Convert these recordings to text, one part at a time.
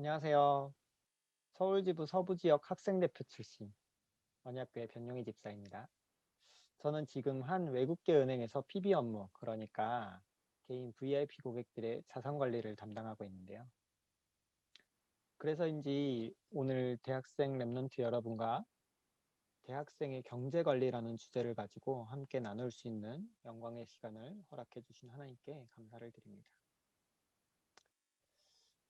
안녕하세요. 서울지부 서부지역 학생대표 출신 언약교의 변용희 집사입니다. 저는 지금 한 외국계 은행에서 PB 업무, 그러니까 개인 VIP 고객들의 자산 관리를 담당하고 있는데요. 그래서인지 오늘 대학생 랩런트 여러분과 대학생의 경제 관리라는 주제를 가지고 함께 나눌 수 있는 영광의 시간을 허락해 주신 하나님께 감사를 드립니다.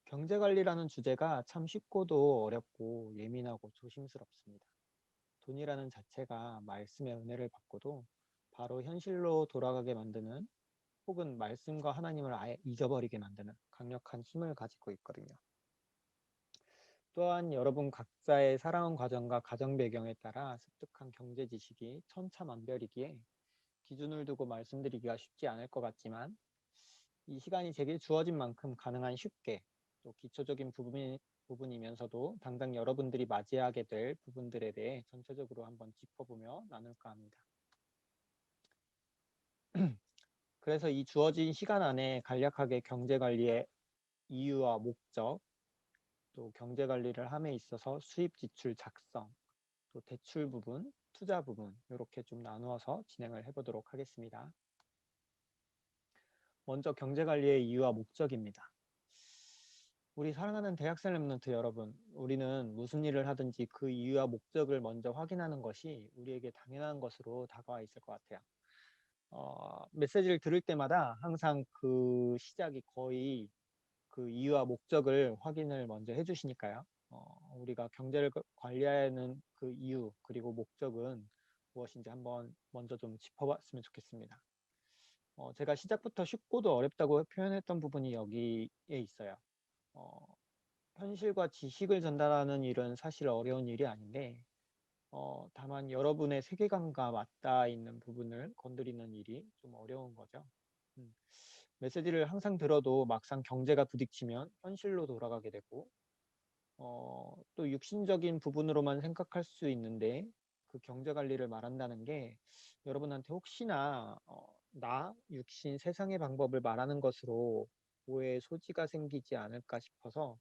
경제 관리라는 주제가 참 쉽고도 어렵고 예민하고 조심스럽습니다. 돈이라는 자체가 말씀의 은혜를 받고도 바로 현실로 돌아가게 만드는, 혹은 말씀과 하나님을 아예 잊어버리게 만드는 강력한 힘을 가지고 있거든요. 또한 여러분 각자의 살아온 과정과 가정 배경에 따라 습득한 경제 지식이 천차만별이기에 기준을 두고 말씀드리기가 쉽지 않을 것 같지만, 이 시간이 제게 주어진 만큼 가능한 쉽게, 또 기초적인 부분이면서도 당장 여러분들이 맞이하게 될 부분들에 대해 전체적으로 한번 짚어보며 나눌까 합니다. 그래서 이 주어진 시간 안에 간략하게 경제관리의 이유와 목적, 또 경제관리를 함에 있어서 수입 지출 작성, 또 대출 부분, 투자 부분, 이렇게 좀 나누어서 진행을 해보도록 하겠습니다. 먼저 경제관리의 이유와 목적입니다. 우리 사랑하는 대학생 랩런트 여러분, 우리는 무슨 일을 하든지 그 이유와 목적을 먼저 확인하는 것이 우리에게 당연한 것으로 다가와 있을 것 같아요. 메시지를 들을 때마다 항상 그 시작이 거의 그 이유와 목적을 확인을 먼저 해주시니까요. 우리가 경제를 관리하는 그 이유 그리고 목적은 무엇인지 한번 먼저 좀 짚어봤으면 좋겠습니다. 제가 시작부터 쉽고도 어렵다고 표현했던 부분이 여기에 있어요. 어, 현실과 지식을 전달하는 일은 사실 어려운 일이 아닌데, 다만 여러분의 세계관과 맞닿아 있는 부분을 건드리는 일이 좀 어려운 거죠. 음, 메시지를 항상 들어도 막상 경제가 부딪히면 현실로 돌아가게 되고, 또 육신적인 부분으로만 생각할 수 있는데, 그 경제 관리를 말한다는 게 여러분한테 혹시나 나, 육신, 세상의 방법을 말하는 것으로 오해의 소지가 생기지 않을까 싶어서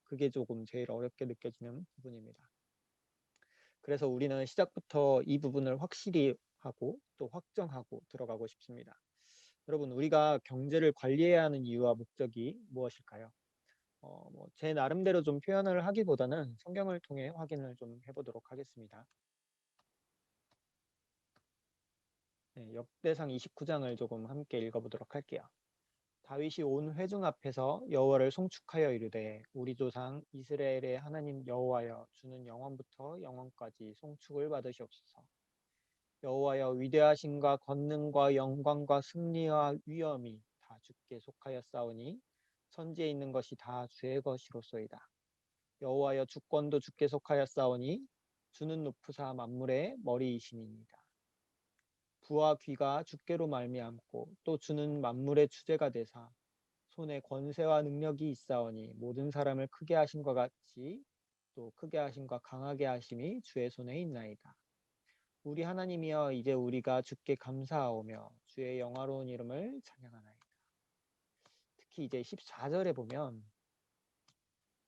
그게 조금 제일 어렵게 느껴지는 부분입니다. 그래서 우리는 시작부터 이 부분을 확실히 하고 또 확정하고 들어가고 싶습니다. 여러분, 우리가 경제를 관리해야 하는 이유와 목적이 무엇일까요? 제 나름대로 좀 표현을 하기보다는 성경을 통해 확인을 좀 해보도록 하겠습니다. 네, 역대상 29장을 조금 함께 읽어보도록 할게요. 다윗이 온 회중 앞에서 여호와를 송축하여 이르되, 우리 조상 이스라엘의 하나님 여호와여, 주는 영원부터 영원까지 송축을 받으시옵소서. 여호와여, 위대하심과 권능과 영광과 승리와 위엄이 다 주께 속하였사오니 천지에 있는 것이 다 주의 것이로소이다. 여호와여, 주권도 주께 속하였사오니 주는 높으사 만물의 머리이심이니이다. 부와 귀가 주께로 말미암고 또 주는 만물의 주제가 되사 손에 권세와 능력이 있사오니 모든 사람을 크게 하심과 같이 또 크게 하심과 강하게 하심이 주의 손에 있나이다. 우리 하나님이여, 이제 우리가 주께 감사하오며 주의 영화로운 이름을 찬양하나이다. 특히 이제 14절에 보면,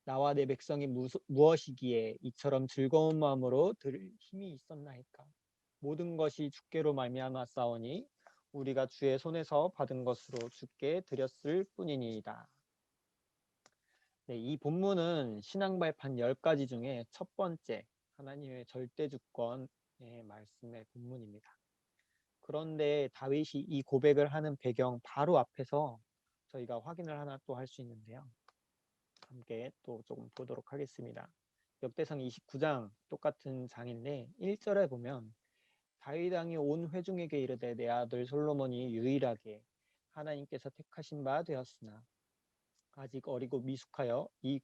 나와 내 백성이 무엇이기에 이처럼 즐거운 마음으로 들을 힘이 있었나이까. 모든 것이 주께로 말미암았사오니 우리가 주의 손에서 받은 것으로 주께 드렸을 뿐이니이다. 네, 이 본문은 신앙 발판 10가지 중에 첫 번째, 하나님의 절대 주권의 말씀의 본문입니다. 그런데 다윗이 이 고백을 하는 배경 바로 앞에서 저희가 확인을 하나 또 할 수 있는데요. 함께 또 조금 보도록 하겠습니다. 역대상 29장 똑같은 장인데 1절에 보면, 다윗 왕이 온 회중에게 이르되, 내 아들 솔로몬이 유일하게 하나님께서 택하신 바 되었으나 아직 어리고 미숙하며 이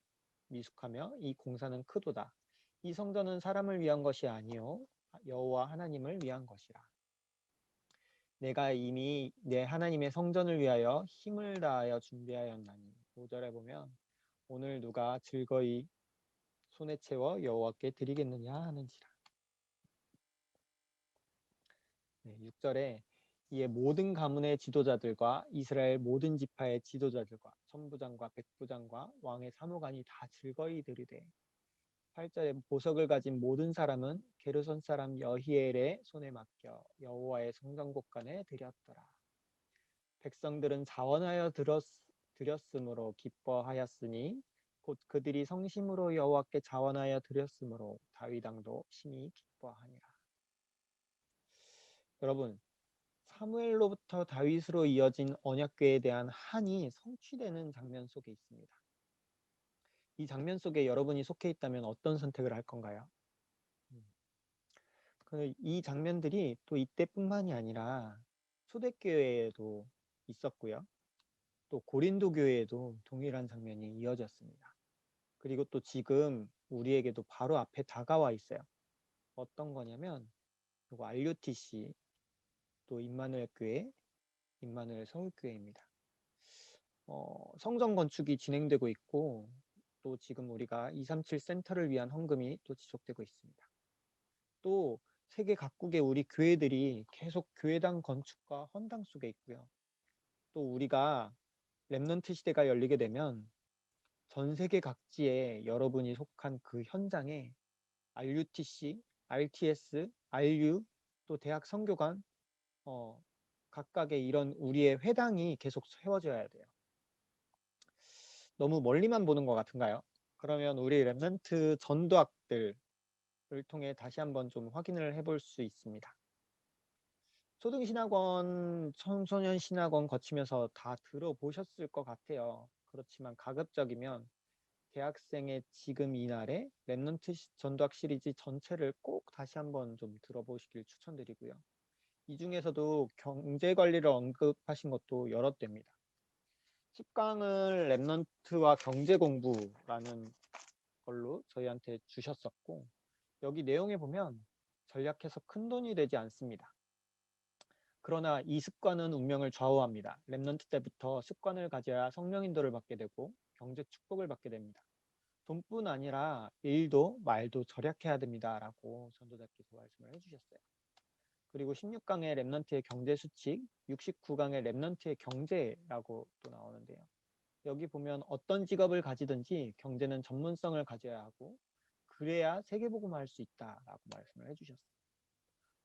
공사는 크도다. 이 성전은 사람을 위한 것이 아니요 여호와 하나님을 위한 것이라. 내가 이미 내 하나님의 성전을 위하여 힘을 다하여 준비하였나니. 5절에 보면, 오늘 누가 즐거이 손에 채워 여호와께 드리겠느냐 하는지라. 네, 6절에, 이에 모든 가문의 지도자들과 이스라엘 모든 지파의 지도자들과 천부장과 백부장과 왕의 사무관이 다 즐거이 들으되 8절에 보석을 가진 모든 사람은 게르손 사람 여히엘의 손에 맡겨 여호와의 성전곡간에 드렸더라. 백성들은 자원하여 드렸으므로 기뻐하였으니 곧 그들이 성심으로 여호와께 자원하여 드렸으므로 다윗 왕도 심히 기뻐하니라. 여러분, 사무엘로부터 다윗으로 이어진 언약궤에 대한 한이 성취되는 장면 속에 있습니다. 이 장면 속에 여러분이 속해 있다면 어떤 선택을 할 건가요? 이 장면들이 또 이때뿐만이 아니라 초대교회에도 있었고요. 또 고린도 교회에도 동일한 장면이 이어졌습니다. 그리고 또 지금 우리에게도 바로 앞에 다가와 있어요. 어떤 거냐면 이거 RUTC 또 임마누엘 교회, 임마누엘 서울교회입니다. 성전 건축이 진행되고 있고 또 지금 우리가 237 센터를 위한 헌금이 또 지속되고 있습니다. 또 세계 각국의 우리 교회들이 계속 교회당 건축과 헌당 속에 있고요. 또 우리가 렘넌트 시대가 열리게 되면 전 세계 각지에 여러분이 속한 그 현장에 RUTC, RTS, RU, 또 대학 선교관 각각의 이런 우리의 회당이 계속 세워져야 돼요. 너무 멀리만 보는 것 같은가요? 그러면 우리 렘넌트 전도학들을 통해 다시 한번 좀 확인을 해볼 수 있습니다. 초등신학원, 청소년 신학원 거치면서 다 들어보셨을 것 같아요. 그렇지만 가급적이면 대학생의 지금 이날에 렘넌트 전도학 시리즈 전체를 꼭 다시 한번 좀 들어보시길 추천드리고요. 이 중에서도 경제관리를 언급하신 것도 여러 때입니다. 10강을 렘넌트와 경제공부라는 걸로 저희한테 주셨었고 여기 내용에 보면 전략해서 큰돈이 되지 않습니다. 그러나 이 습관은 운명을 좌우합니다. 렘넌트 때부터 습관을 가져야 성령 인도를 받게 되고 경제 축복을 받게 됩니다. 돈뿐 아니라 일도 말도 절약해야 됩니다. 라고 전도자께서 말씀을 해주셨어요. 그리고 16강의 렘넌트의 경제 수칙, 69강의 렘넌트의 경제라고 또 나오는데요. 여기 보면 어떤 직업을 가지든지 경제는 전문성을 가져야 하고 그래야 세계복음을 할 수 있다라고 말씀을 해주셨어요.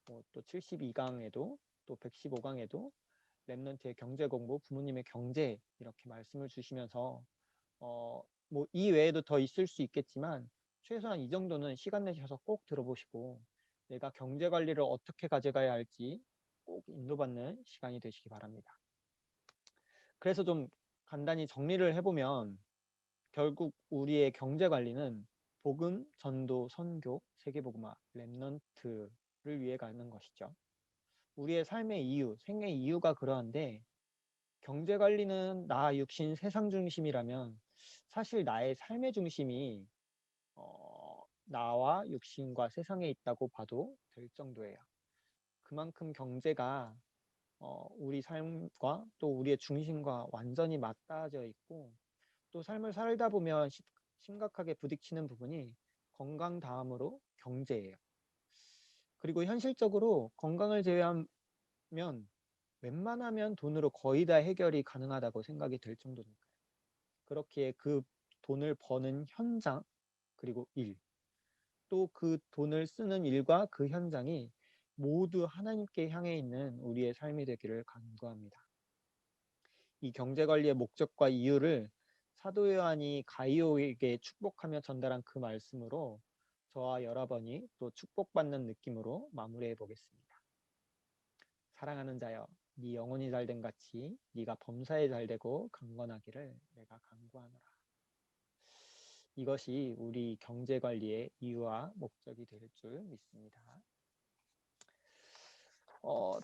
또 72강에도 또 115강에도 렘넌트의 경제 공부, 부모님의 경제 이렇게 말씀을 주시면서 이 외에도 더 있을 수 있겠지만 최소한 이 정도는 시간 내셔서 꼭 들어보시고 내가 경제 관리를 어떻게 가져가야 할지 꼭 인도받는 시간이 되시기 바랍니다. 그래서 좀 간단히 정리를 해보면 결국 우리의 경제 관리는 복음, 전도, 선교, 세계복음화, 렘넌트를 위해 가는 것이죠. 우리의 삶의 이유, 생의 이유가 그러한데 경제 관리는 나, 육신, 세상 중심이라면 사실 나의 삶의 중심이 나와 육신과 세상에 있다고 봐도 될 정도예요. 그만큼 경제가 우리 삶과 또 우리의 중심과 완전히 맞닿아져 있고 또 삶을 살다 보면 심각하게 부딪히는 부분이 건강 다음으로 경제예요. 그리고 현실적으로 건강을 제외하면 웬만하면 돈으로 거의 다 해결이 가능하다고 생각이 될 정도니까요. 그렇기에 그 돈을 버는 현장 그리고 일, 또 그 돈을 쓰는 일과 그 현장이 모두 하나님께 향해 있는 우리의 삶이 되기를 간구합니다. 이 경제관리의 목적과 이유를 사도 요한이 가이오에게 축복하며 전달한 그 말씀으로 저와 여러분이 또 축복받는 느낌으로 마무리해 보겠습니다. 사랑하는 자여, 네 영혼이 잘된 같이 네가 범사에 잘되고 강건하기를 내가 간구하노라. 이것이 우리 경제관리의 이유와 목적이 될 줄 믿습니다.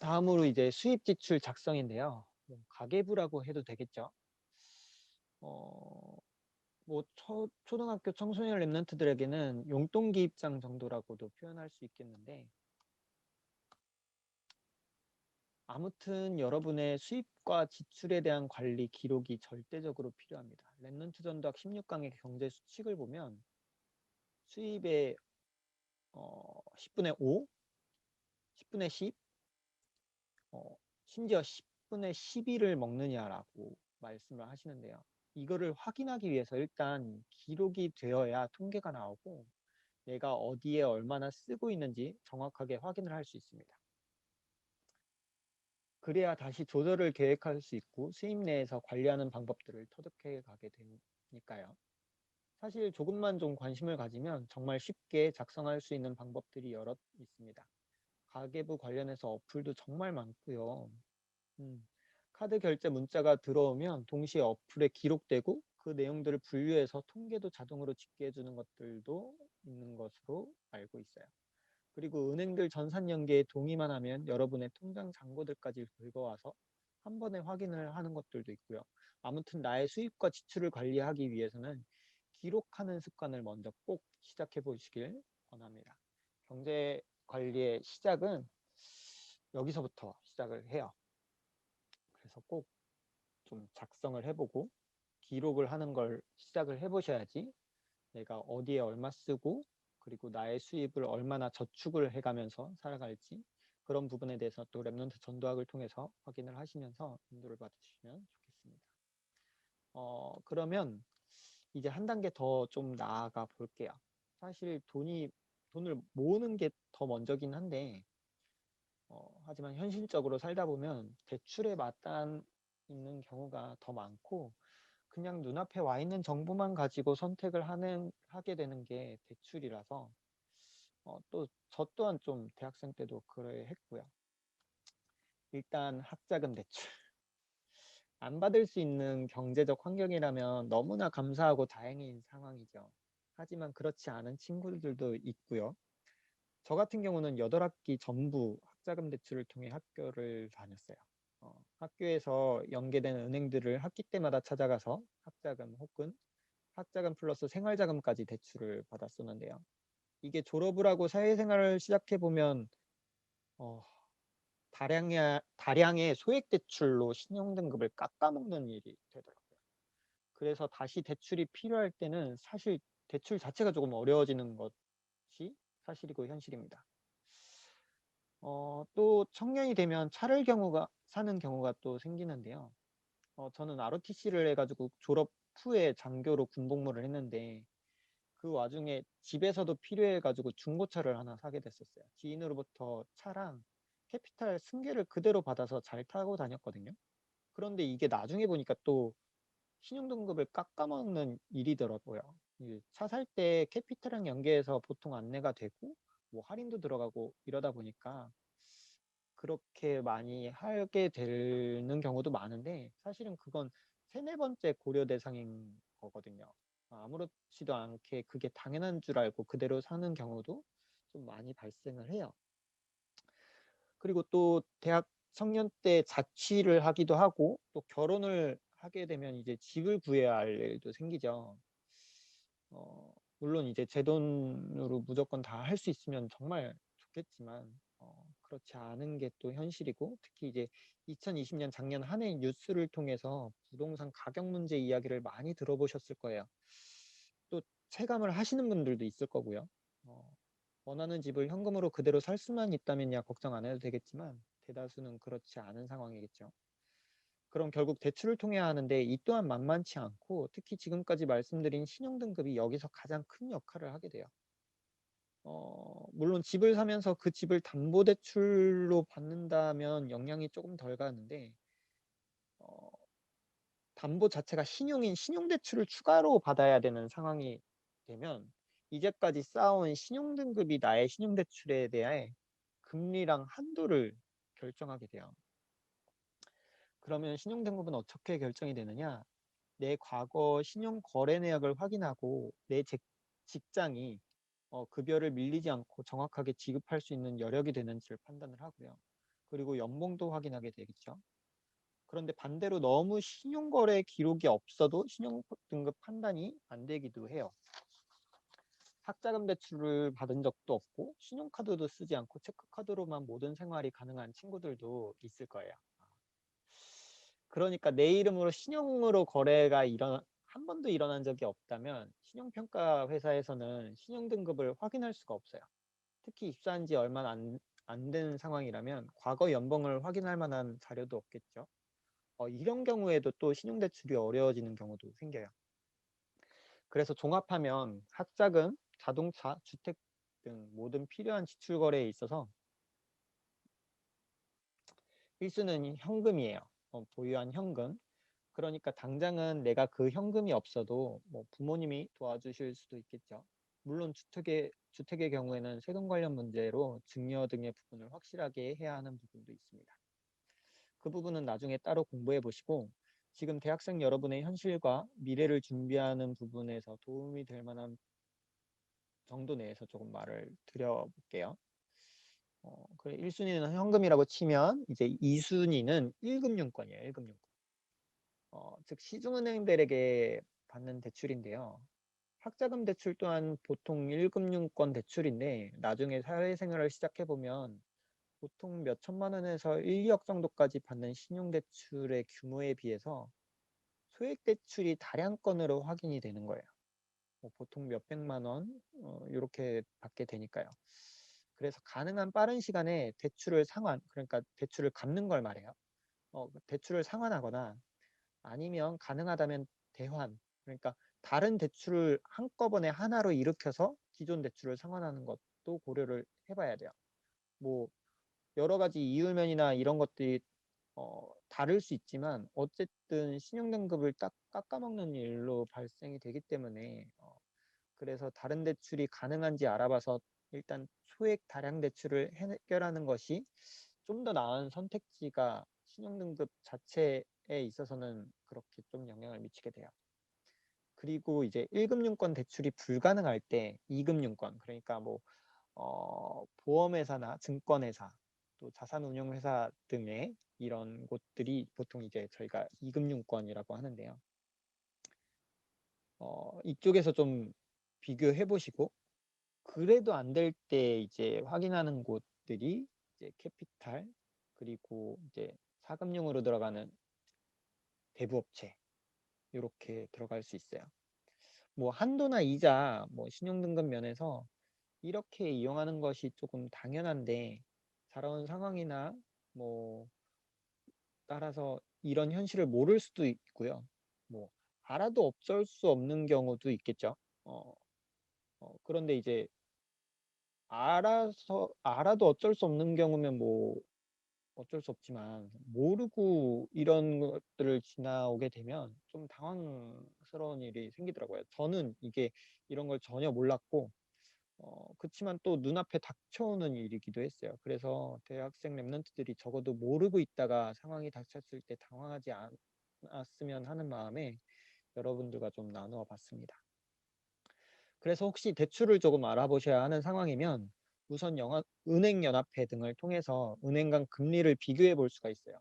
다음으로 이제 수입 지출 작성인데요. 가계부라고 해도 되겠죠. 초등학교 청소년 랩런트들에게는 용돈기 입장 정도라고도 표현할 수 있겠는데 아무튼 여러분의 수입과 지출에 대한 관리 기록이 절대적으로 필요합니다. 랩런트 전도학 16강의 경제 수칙을 보면 수입의 10분의 5, 10분의 10, 심지어 10분의 12를 먹느냐라고 말씀을 하시는데요. 이거를 확인하기 위해서 일단 기록이 되어야 통계가 나오고 내가 어디에 얼마나 쓰고 있는지 정확하게 확인을 할 수 있습니다. 그래야 다시 조절을 계획할 수 있고 수입 내에서 관리하는 방법들을 터득해 가게 되니까요. 사실 조금만 좀 관심을 가지면 정말 쉽게 작성할 수 있는 방법들이 여러 있습니다. 가계부 관련해서 어플도 정말 많고요. 음, 카드 결제 문자가 들어오면 동시에 어플에 기록되고 그 내용들을 분류해서 통계도 자동으로 집계해주는 것들도 있는 것으로 알고 있어요. 그리고 은행들 전산 연계에 동의만 하면 여러분의 통장 잔고들까지 긁어와서 한 번에 확인을 하는 것들도 있고요. 아무튼 나의 수입과 지출을 관리하기 위해서는 기록하는 습관을 먼저 꼭 시작해 보시길 권합니다. 경제 관리의 시작은 여기서부터 시작을 해요. 그래서 꼭 좀 작성을 해보고 기록을 하는 걸 시작을 해보셔야지 내가 어디에 얼마 쓰고 그리고 나의 수입을 얼마나 저축을 해가면서 살아갈지 그런 부분에 대해서 또 랩넌트 전도학을 통해서 확인을 하시면서 인도를 받으시면 좋겠습니다. 그러면 이제 한 단계 더 좀 나아가 볼게요. 사실 돈을 모으는 게 더 먼저긴 한데 하지만 현실적으로 살다 보면 대출에 맞닿아 있는 경우가 더 많고 그냥 눈앞에 와 있는 정보만 가지고 선택을 하게 되는 게 대출이라서 또 저 또한 좀 대학생 때도 그래 했고요. 일단 학자금 대출. 안 받을 수 있는 경제적 환경이라면 너무나 감사하고 다행인 상황이죠. 하지만 그렇지 않은 친구들도 있고요. 저 같은 경우는 8학기 전부 학자금 대출을 통해 학교를 다녔어요. 학교에서 연계된 은행들을 학기 때마다 찾아가서 학자금 혹은 학자금 플러스 생활자금까지 대출을 받았었는데요. 이게 졸업을 하고 사회생활을 시작해보면 어, 다량의 소액 대출로 신용등급을 깎아먹는 일이 되더라고요. 그래서 다시 대출이 필요할 때는 사실 대출 자체가 조금 어려워지는 것이 사실이고 현실입니다. 또 청년이 되면 차를 사는 경우가 또 생기는데요. 저는 ROTC를 해가지고 졸업 후에 장교로 군복무를 했는데 그 와중에 집에서도 필요해가지고 중고차를 하나 사게 됐었어요. 지인으로부터 차랑 캐피탈 승계를 그대로 받아서 잘 타고 다녔거든요. 그런데 이게 나중에 보니까 또 신용등급을 깎아먹는 일이더라고요. 차 살 때 캐피탈이랑 연계해서 보통 안내가 되고 뭐 할인도 들어가고 이러다 보니까 그렇게 많이 하게 되는 경우도 많은데 사실은 그건 세네 번째 고려 대상인 거거든요. 아무렇지도 않게 그게 당연한 줄 알고 그대로 사는 경우도 좀 많이 발생을 해요. 그리고 또 대학 청년 때 자취를 하기도 하고 또 결혼을 하게 되면 이제 집을 구해야 할 일도 생기죠. 물론 이제 제 돈으로 무조건 다 할 수 있으면 정말 좋겠지만 그렇지 않은 게 또 현실이고 특히 이제 2020년 작년 한 해 뉴스를 통해서 부동산 가격 문제 이야기를 많이 들어보셨을 거예요. 또 체감을 하시는 분들도 있을 거고요. 어, 원하는 집을 현금으로 그대로 살 수만 있다면야 걱정 안 해도 되겠지만 대다수는 그렇지 않은 상황이겠죠. 그럼 결국 대출을 통해야 하는데 이 또한 만만치 않고 특히 지금까지 말씀드린 신용등급이 여기서 가장 큰 역할을 하게 돼요. 물론 집을 사면서 그 집을 담보대출로 받는다면 영향이 조금 덜 가는데 어, 담보 자체가 신용인 신용대출을 추가로 받아야 되는 상황이 되면 이제까지 쌓아온 신용등급이 나의 신용대출에 대해 금리랑 한도를 결정하게 돼요. 그러면 신용등급은 어떻게 결정이 되느냐? 내 과거 신용 거래 내역을 확인하고 내 직장이 급여를 밀리지 않고 정확하게 지급할 수 있는 여력이 되는지를 판단을 하고요. 그리고 연봉도 확인하게 되겠죠. 그런데 반대로 너무 신용거래 기록이 없어도 신용등급 판단이 안 되기도 해요. 학자금 대출을 받은 적도 없고 신용카드도 쓰지 않고 체크카드로만 모든 생활이 가능한 친구들도 있을 거예요. 그러니까 내 이름으로 신용으로 거래가 한 번도 일어난 적이 없다면 신용평가 회사에서는 신용등급을 확인할 수가 없어요. 특히 입사한 지 얼마 안 된 상황이라면 과거 연봉을 확인할 만한 자료도 없겠죠. 이런 경우에도 또 신용대출이 어려워지는 경우도 생겨요. 그래서 종합하면 학자금, 자동차, 주택 등 모든 필요한 지출 거래에 있어서 1순위는 현금이에요. 보유한 현금. 그러니까 당장은 내가 그 현금이 없어도 뭐 부모님이 도와주실 수도 있겠죠. 물론 주택의 경우에는 세금 관련 문제로 증여 등의 부분을 확실하게 해야 하는 부분도 있습니다. 그 부분은 나중에 따로 공부해 보시고 지금 대학생 여러분의 현실과 미래를 준비하는 부분에서 도움이 될 만한 정도 내에서 조금 말을 드려볼게요. 그래 1순위는 현금이라고 치면 이제 2순위는 1금융권이에요. 1금융권. 즉 시중은행들에게 받는 대출인데요. 학자금 대출 또한 보통 1금융권 대출인데 나중에 사회생활을 시작해보면 보통 몇 천만 원에서 1, 2억 정도까지 받는 신용대출의 규모에 비해서 소액대출이 다량권으로 확인이 되는 거예요. 보통 몇 백만 원 이렇게 받게 되니까요. 그래서 가능한 빠른 시간에 대출을 상환, 그러니까 대출을 갚는 걸 말해요. 대출을 상환하거나 아니면 가능하다면 대환, 그러니까 다른 대출을 한꺼번에 하나로 일으켜서 기존 대출을 상환하는 것도 고려를 해봐야 돼요. 뭐 여러 가지 이율면이나 이런 것들이 다를 수 있지만 어쨌든 신용등급을 딱 깎아먹는 일로 발생이 되기 때문에 그래서 다른 대출이 가능한지 알아봐서 일단 소액 다량 대출을 해결하는 것이 좀 더 나은 선택지가 신용등급 자체에 있어서는 그렇게 좀 영향을 미치게 돼요. 그리고 이제 1금융권 대출이 불가능할 때 2금융권, 그러니까 뭐 보험회사나 증권회사 또 자산운용회사 등의 이런 곳들이 보통 이제 저희가 2금융권이라고 하는데요. 이쪽에서 좀 비교해 보시고 그래도 안 될 때 이제 확인하는 곳들이 이제 캐피탈 그리고 이제 사금융으로 들어가는 대부업체 이렇게 들어갈 수 있어요. 뭐 한도나 이자, 뭐 신용등급 면에서 이렇게 이용하는 것이 조금 당연한데 살아온 상황이나 뭐 따라서 이런 현실을 모를 수도 있고요. 뭐 알아도 어쩔 수 없는 경우도 있겠죠. 그런데 이제 알아도 어쩔 수 없는 경우면 뭐 어쩔 수 없지만 모르고 이런 것들을 지나오게 되면 좀 당황스러운 일이 생기더라고요. 저는 이게 이런 걸 전혀 몰랐고 그치만 또 눈앞에 닥쳐오는 일이기도 했어요. 그래서 대학생 랩런트들이 적어도 모르고 있다가 상황이 닥쳤을 때 당황하지 않았으면 하는 마음에 여러분들과 좀 나누어 봤습니다. 그래서 혹시 대출을 조금 알아보셔야 하는 상황이면 우선 은행연합회 등을 통해서 은행 간 금리를 비교해 볼 수가 있어요.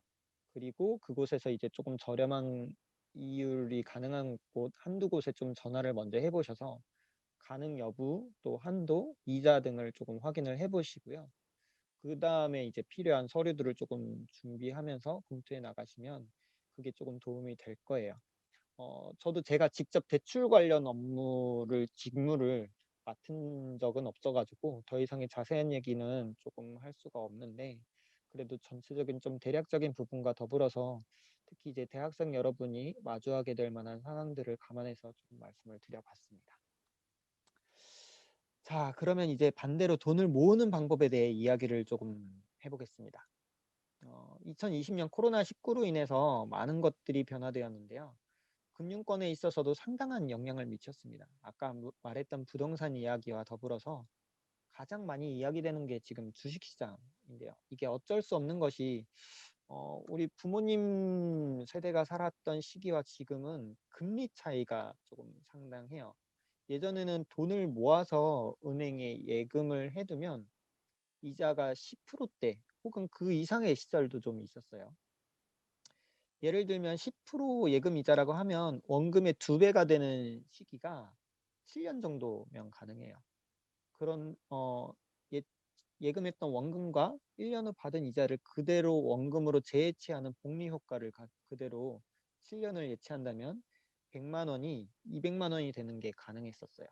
그리고 그곳에서 이제 조금 저렴한 이율이 가능한 곳 한두 곳에 좀 전화를 먼저 해보셔서 가능 여부, 또 한도, 이자 등을 조금 확인을 해보시고요. 그 다음에 이제 필요한 서류들을 조금 준비하면서 검토해 나가시면 그게 조금 도움이 될 거예요. 저도 제가 직접 대출 관련 직무를 맡은 적은 없어가지고 더 이상의 자세한 얘기는 조금 할 수가 없는데 그래도 전체적인 좀 대략적인 부분과 더불어서 특히 이제 대학생 여러분이 마주하게 될 만한 상황들을 감안해서 좀 말씀을 드려봤습니다. 자, 그러면 이제 반대로 돈을 모으는 방법에 대해 이야기를 조금 해보겠습니다. 2020년 코로나19로 인해서 많은 것들이 변화되었는데요. 금융권에 있어서도 상당한 영향을 미쳤습니다. 아까 말했던 부동산 이야기와 더불어서 가장 많이 이야기되는 게 지금 주식시장인데요. 이게 어쩔 수 없는 것이 우리 부모님 세대가 살았던 시기와 지금은 금리 차이가 조금 상당해요. 예전에는 돈을 모아서 은행에 예금을 해두면 이자가 10%대 혹은 그 이상의 시절도 좀 있었어요. 예를 들면 10% 예금 이자라고 하면 원금의 2배가 되는 시기가 7년 정도면 가능해요. 그런 예, 예금했던 원금과 1년 후 받은 이자를 그대로 원금으로 재해치하는 복리 효과를 그대로 7년을 예치한다면 100만 원이 200만 원이 되는 게 가능했었어요.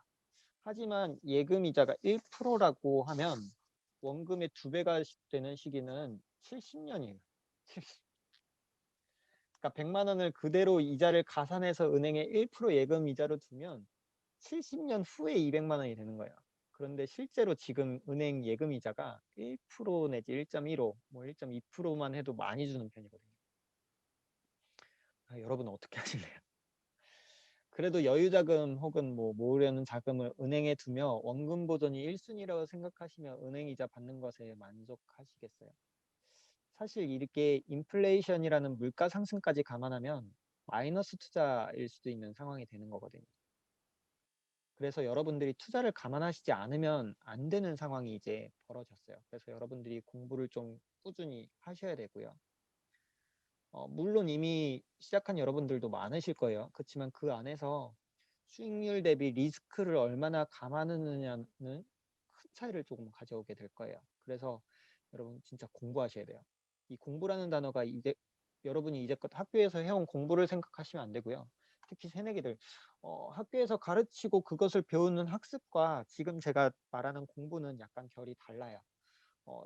하지만 예금 이자가 1%라고 하면 원금의 2배가 되는 시기는 70년이에요. 그러니까 100만 원을 그대로 이자를 가산해서 은행에 1% 예금 이자로 두면 70년 후에 200만 원이 되는 거예요. 그런데 실제로 지금 은행 예금 이자가 1% 내지 1.15, 뭐 1.2%만 해도 많이 주는 편이거든요. 여러분은 어떻게 하실래요? 그래도 여유자금 혹은 뭐 모으려는 자금을 은행에 두며 원금 보존이 1순위라고 생각하시며 은행 이자 받는 것에 만족하시겠어요? 사실 이렇게 인플레이션이라는 물가 상승까지 감안하면 마이너스 투자일 수도 있는 상황이 되는 거거든요. 그래서 여러분들이 투자를 감안하시지 않으면 안 되는 상황이 이제 벌어졌어요. 그래서 여러분들이 공부를 좀 꾸준히 하셔야 되고요. 물론 이미 시작한 여러분들도 많으실 거예요. 그렇지만 그 안에서 수익률 대비 리스크를 얼마나 감안하느냐는 큰 차이를 조금 가져오게 될 거예요. 그래서 여러분 진짜 공부하셔야 돼요. 이 공부라는 단어가 이제 여러분이 이제껏 학교에서 해온 공부를 생각하시면 안 되고요. 특히 새내기들 학교에서 가르치고 그것을 배우는 학습과 지금 제가 말하는 공부는 약간 결이 달라요.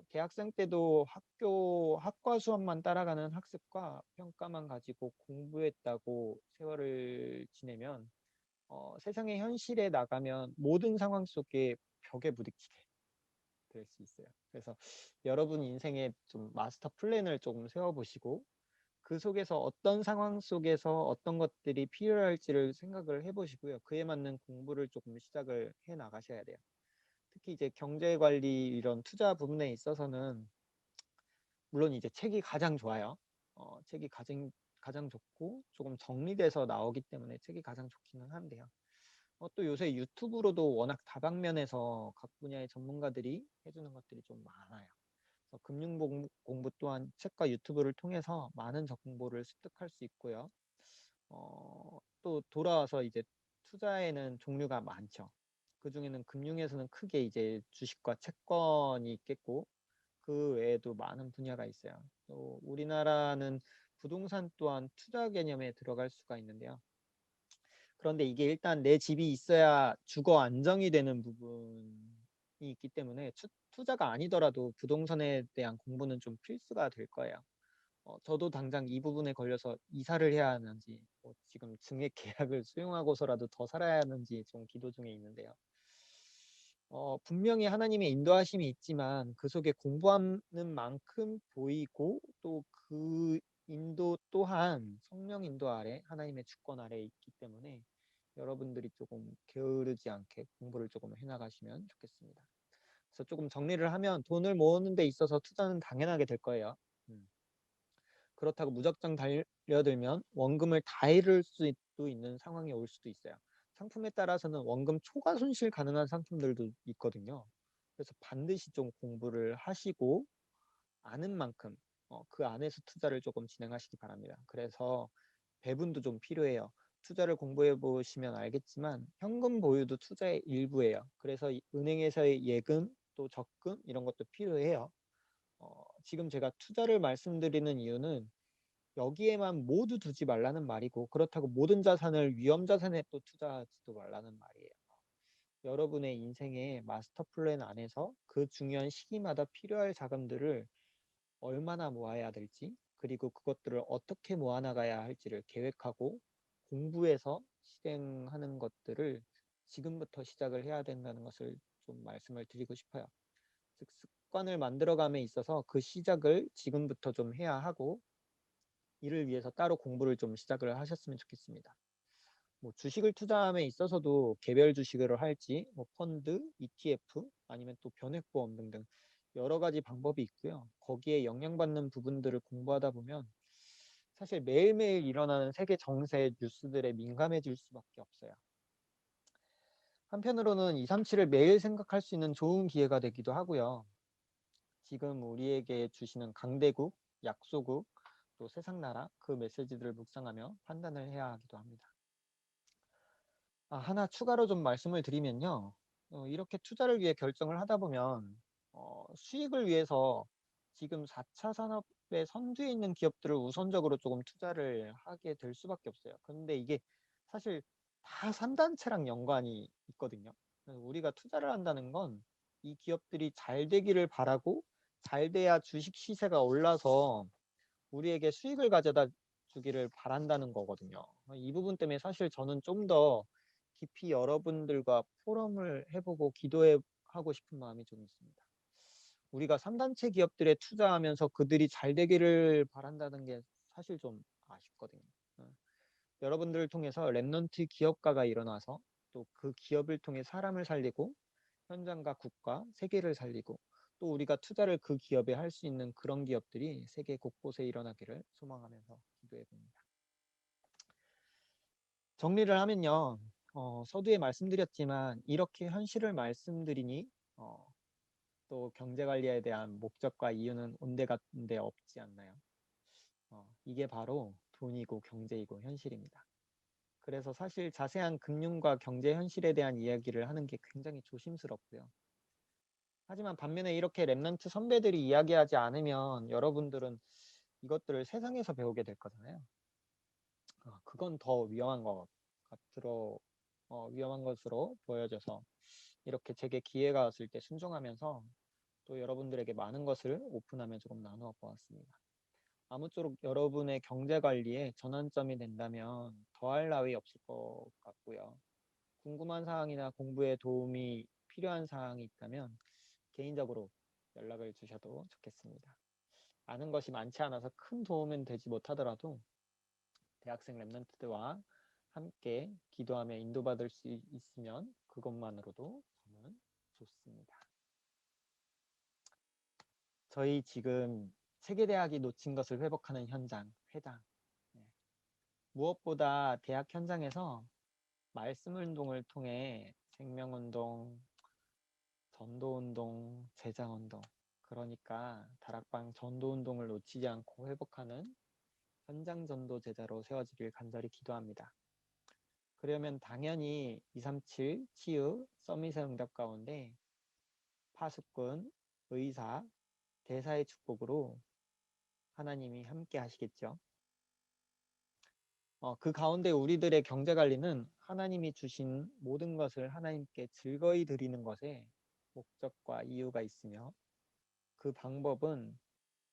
대학생 때도 학교 학과 수업만 따라가는 학습과 평가만 가지고 공부했다고 세월을 지내면 세상의 현실에 나가면 모든 상황 속에 벽에 부딪히게 될 수 있어요. 그래서 여러분 인생에 좀 마스터 플랜을 조금 세워보시고 그 속에서 어떤 상황 속에서 어떤 것들이 필요할지를 생각을 해보시고요. 그에 맞는 공부를 조금 시작을 해 나가셔야 돼요. 특히 이제 경제 관리 이런 투자 부분에 있어서는 물론 이제 책이 가장 좋아요. 책이 가장 좋고 조금 정리돼서 나오기 때문에 책이 가장 좋기는 한데요. 또 요새 유튜브로도 워낙 다방면에서 각 분야의 전문가들이 해주는 것들이 좀 많아요. 그래서 금융 공부 또한 책과 유튜브를 통해서 많은 정보를 습득할 수 있고요. 또 돌아와서 이제 투자에는 종류가 많죠. 그 중에는 금융에서는 크게 이제 주식과 채권이 있겠고 그 외에도 많은 분야가 있어요. 또 우리나라는 부동산 또한 투자 개념에 들어갈 수가 있는데요. 그런데 이게 일단 내 집이 있어야 주거 안정이 되는 부분이 있기 때문에 투자가 아니더라도 부동산에 대한 공부는 좀 필수가 될 거예요. 저도 당장 이 부분에 걸려서 이사를 해야 하는지 지금 증액 계약을 수용하고서라도 더 살아야 하는지 좀 기도 중에 있는데요. 분명히 하나님의 인도하심이 있지만 그 속에 공부하는 만큼 보이고 또 그 인도 또한 성령 인도 아래 하나님의 주권 아래 있기 때문에 여러분들이 조금 게으르지 않게 공부를 조금 해나가시면 좋겠습니다. 그래서 조금 정리를 하면 돈을 모으는 데 있어서 투자는 당연하게 될 거예요. 그렇다고 무작정 달려들면 원금을 다 잃을 수도 있는 상황이 올 수도 있어요. 상품에 따라서는 원금 초과 손실 가능한 상품들도 있거든요. 그래서 반드시 좀 공부를 하시고 아는 만큼 그 안에서 투자를 조금 진행하시기 바랍니다. 그래서 배분도 좀 필요해요. 투자를 공부해 보시면 알겠지만 현금 보유도 투자의 일부예요. 그래서 은행에서의 예금 또 적금 이런 것도 필요해요. 지금 제가 투자를 말씀드리는 이유는 여기에만 모두 두지 말라는 말이고 그렇다고 모든 자산을 위험 자산에 또 투자하지도 말라는 말이에요. 여러분의 인생의 마스터 플랜 안에서 그 중요한 시기마다 필요할 자금들을 얼마나 모아야 될지 그리고 그것들을 어떻게 모아나가야 할지를 계획하고 공부해서 실행하는 것들을 지금부터 시작을 해야 된다는 것을 좀 말씀을 드리고 싶어요. 즉 습관을 만들어감에 있어서 그 시작을 지금부터 좀 해야 하고 이를 위해서 따로 공부를 좀 시작을 하셨으면 좋겠습니다. 뭐 주식을 투자함에 있어서도 개별 주식을 할지 뭐 펀드, ETF 아니면 또 변액보험 등등 여러 가지 방법이 있고요. 거기에 영향받는 부분들을 공부하다 보면 사실 매일매일 일어나는 세계 정세 뉴스들에 민감해질 수밖에 없어요. 한편으로는 237을 매일 생각할 수 있는 좋은 기회가 되기도 하고요. 지금 우리에게 주시는 강대국, 약소국, 또 세상 나라 그 메시지들을 묵상하며 판단을 해야 하기도 합니다. 하나 추가로 좀 말씀을 드리면요. 이렇게 투자를 위해 결정을 하다 보면 수익을 위해서 지금 4차 산업의 선두에 있는 기업들을 우선적으로 조금 투자를 하게 될 수밖에 없어요. 그런데 이게 사실 다 산단체랑 연관이 있거든요. 우리가 투자를 한다는 건 이 기업들이 잘 되기를 바라고 잘 돼야 주식 시세가 올라서 우리에게 수익을 가져다 주기를 바란다는 거거든요. 이 부분 때문에 사실 저는 좀 더 깊이 여러분들과 포럼을 해보고 기도하고 싶은 마음이 좀 있습니다. 우리가 3단체 기업들에 투자하면서 그들이 잘 되기를 바란다는 게 사실 좀 아쉽거든요. 여러분들을 통해서 랩넌트 기업가가 일어나서 또 그 기업을 통해 사람을 살리고 현장과 국가, 세계를 살리고 또 우리가 투자를 그 기업에 할 수 있는 그런 기업들이 세계 곳곳에 일어나기를 소망하면서 기도해 봅니다. 정리를 하면요. 서두에 말씀드렸지만 이렇게 현실을 말씀드리니 또 경제관리에 대한 목적과 이유는 온데간데 없지 않나요? 이게 바로 돈이고 경제이고 현실입니다. 그래서 사실 자세한 금융과 경제 현실에 대한 이야기를 하는 게 굉장히 조심스럽고요. 하지만 반면에 이렇게 랩넌트 선배들이 이야기하지 않으면 여러분들은 이것들을 세상에서 배우게 될 거잖아요. 그건 더 위험한 것으로 보여져서 이렇게 제게 기회가 왔을 때 순종하면서 또 여러분들에게 많은 것을 오픈하며 조금 나누어 보았습니다. 아무쪼록 여러분의 경제 관리에 전환점이 된다면 더할 나위 없을 것 같고요. 궁금한 사항이나 공부에 도움이 필요한 사항이 있다면 개인적으로 연락을 주셔도 좋겠습니다. 아는 것이 많지 않아서 큰 도움은 되지 못하더라도 대학생 랩런트들과 함께 기도하며 인도받을 수 있으면 그것만으로도 저는 좋습니다. 저희 지금 세계대학이 놓친 것을 회복하는 현장, 회당. 네. 무엇보다 대학 현장에서 말씀운동을 통해 생명운동, 전도운동, 제자운동, 그러니까 다락방 전도운동을 놓치지 않고 회복하는 현장 전도 제자로 세워지길 간절히 기도합니다. 그러면 당연히 237 치유 서밋의 응답 가운데 파수꾼, 의사, 대사의 축복으로 하나님이 함께 하시겠죠. 그 가운데 우리들의 경제 관리는 하나님이 주신 모든 것을 하나님께 즐거이 드리는 것에 목적과 이유가 있으며 그 방법은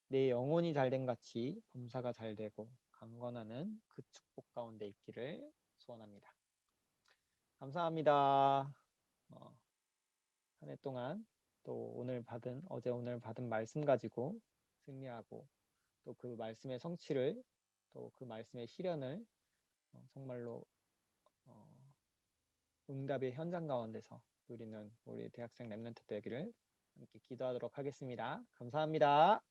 내 영혼이 잘된 같이 범사가 잘되고 강건하는 그 축복 가운데 있기를 소원합니다. 감사합니다. 한 해 동안 또 어제 오늘 받은 말씀 가지고 승리하고 또 그 말씀의 성취를 또 그 말씀의 실현을 정말로 응답의 현장 가운데서 누리는 우리 대학생 랩런트 되기를 함께 기도하도록 하겠습니다. 감사합니다.